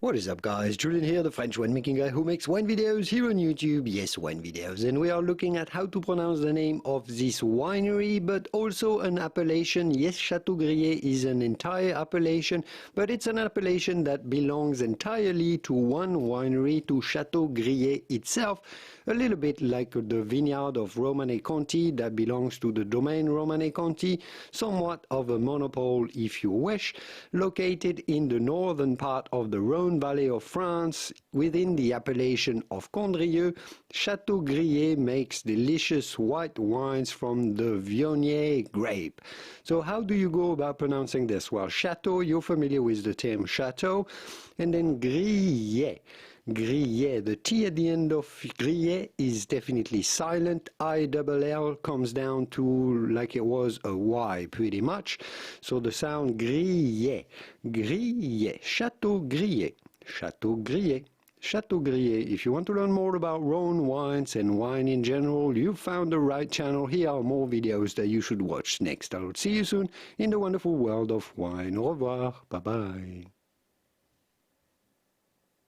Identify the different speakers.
Speaker 1: What is up guys, Julien here, the French winemaking guy who makes wine videos here on YouTube. Yes, wine videos. And we are looking at how to pronounce the name of this winery, but also an appellation. Yes, Château Grillet is an entire appellation, but it's an appellation that belongs entirely to one winery, to Château Grillet itself. A little bit like the vineyard of Romanee-Conti that belongs to the Domaine Romanee-Conti, somewhat of a monopole if you wish, located in the northern part of the Rhône Valley of France, within the appellation of Condrieu. Château Grillet makes delicious white wines from the Viognier grape. So how do you go about pronouncing this? Well, Château, you're familiar with the term Château, and then Grillet. Grillet, the T at the end of Grillet is definitely silent. I-double-L comes down to like it was a Y pretty much. So the sound Grillet, Grillet, Château Grillet, Château Grillet, Château Grillet. If you want to learn more about Rhône wines and wine in general, you've found the right channel. Here are more videos that you should watch next. I'll see you soon in the wonderful world of wine. Au revoir. Bye-bye.